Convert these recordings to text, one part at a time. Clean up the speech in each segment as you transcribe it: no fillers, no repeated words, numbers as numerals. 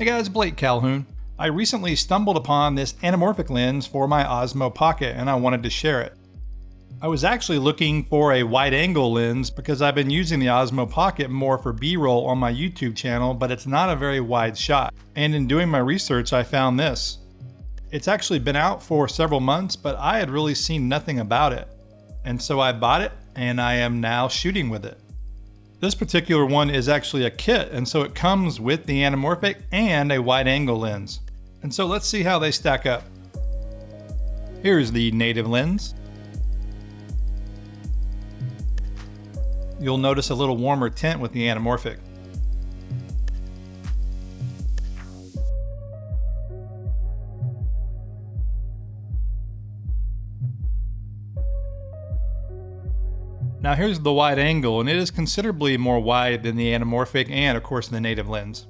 Hey guys, Blake Calhoun. I recently stumbled upon this anamorphic lens for my Osmo Pocket and I wanted to share it. I was actually looking for a wide angle lens because I've been using the Osmo Pocket more for B-roll on my YouTube channel, but it's not a very wide shot. And in doing my research, I found this. It's actually been out for several months, but I had really seen nothing about it. And so I bought it and I am now shooting with it. This particular one is actually a kit, and so it comes with the anamorphic and a wide angle lens. And so let's see how they stack up. Here's the native lens. You'll notice a little warmer tint with the anamorphic. Now here's the wide angle, and it is considerably more wide than the anamorphic and of course the native lens.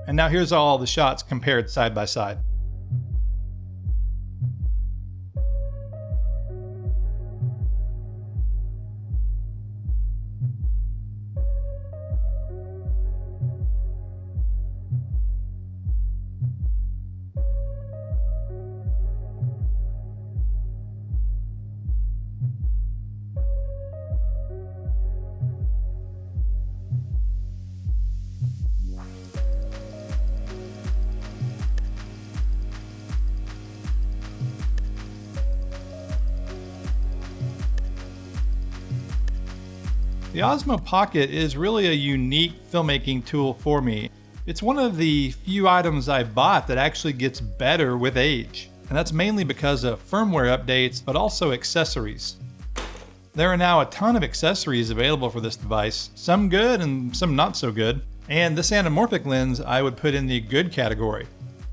And now here's all the shots compared side by side. The Osmo Pocket is really a unique filmmaking tool for me. It's one of the few items I bought that actually gets better with age. And that's mainly because of firmware updates, but also accessories. There are now a ton of accessories available for this device, some good and some not so good. And this anamorphic lens I would put in the good category.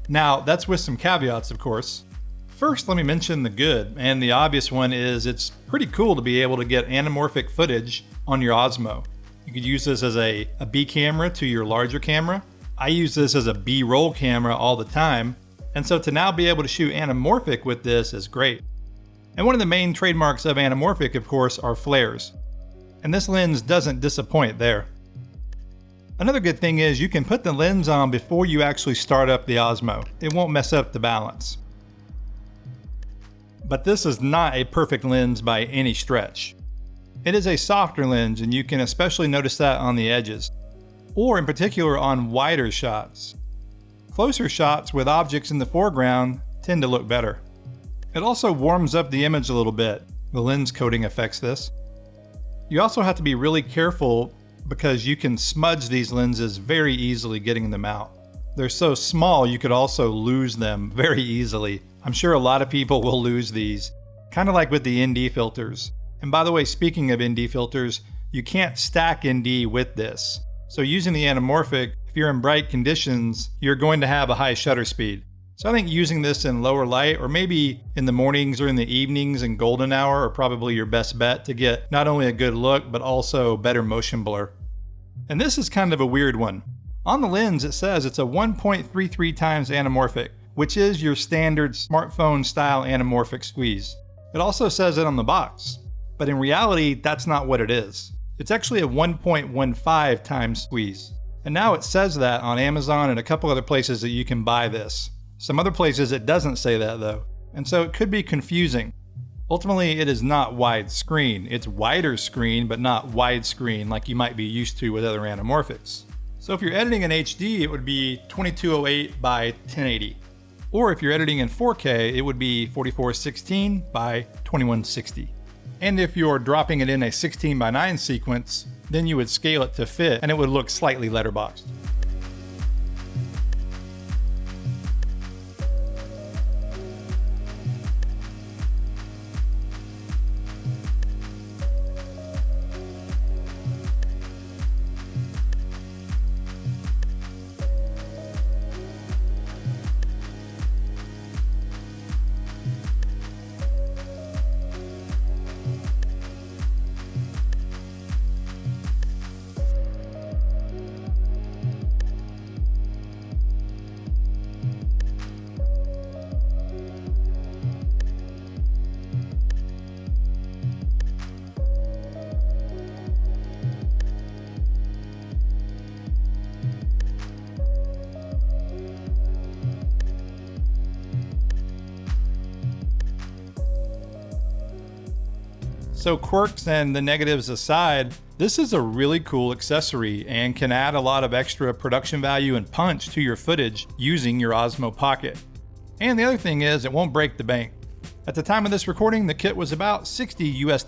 Now, that's with some caveats, of course. First, let me mention the good, and the obvious one is it's pretty cool to be able to get anamorphic footage on your Osmo. You could use this as a B camera to your larger camera. I use this as a B-roll camera all the time, and so to now be able to shoot anamorphic with this is great. And one of the main trademarks of anamorphic, of course, are flares. And this lens doesn't disappoint there. Another good thing is you can put the lens on before you actually start up the Osmo. It won't mess up the balance. But this is not a perfect lens by any stretch. It is a softer lens, and you can especially notice that on the edges, or in particular on wider shots. Closer shots with objects in the foreground tend to look better. It also warms up the image a little bit. The lens coating affects this. You also have to be really careful because you can smudge these lenses very easily getting them out. They're so small you could also lose them very easily. I'm sure a lot of people will lose these, kind of like with the ND filters. And by the way, speaking of ND filters, you can't stack ND with this. So using the anamorphic, if you're in bright conditions, you're going to have a high shutter speed. So I think using this in lower light, or maybe in the mornings or in the evenings and golden hour, are probably your best bet to get not only a good look, but also better motion blur. And this is kind of a weird one. On the lens, it says it's a 1.33 times anamorphic, which is your standard smartphone style anamorphic squeeze. It also says it on the box, but in reality, that's not what it is. It's actually a 1.15 times squeeze. And now it says that on Amazon and a couple other places that you can buy this. Some other places it doesn't say that though. And so it could be confusing. Ultimately, it is not widescreen. It's wider screen, but not widescreen like you might be used to with other anamorphics. So if you're editing in HD, it would be 2208 by 1080. Or if you're editing in 4K, it would be 4416 by 2160. And if you're dropping it in a 16 by 9 sequence, then you would scale it to fit and it would look slightly letterboxed. So quirks and the negatives aside, this is a really cool accessory and can add a lot of extra production value and punch to your footage using your Osmo Pocket. And the other thing is, it won't break the bank. At the time of this recording, the kit was about $60 US.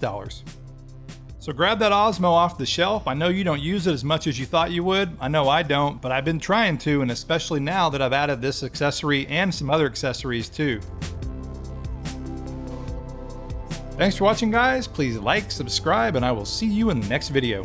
So grab that Osmo off the shelf. I know you don't use it as much as you thought you would. I know I don't, but I've been trying to, and especially now that I've added this accessory and some other accessories too. Thanks for watching, guys. Please like, subscribe, and I will see you in the next video.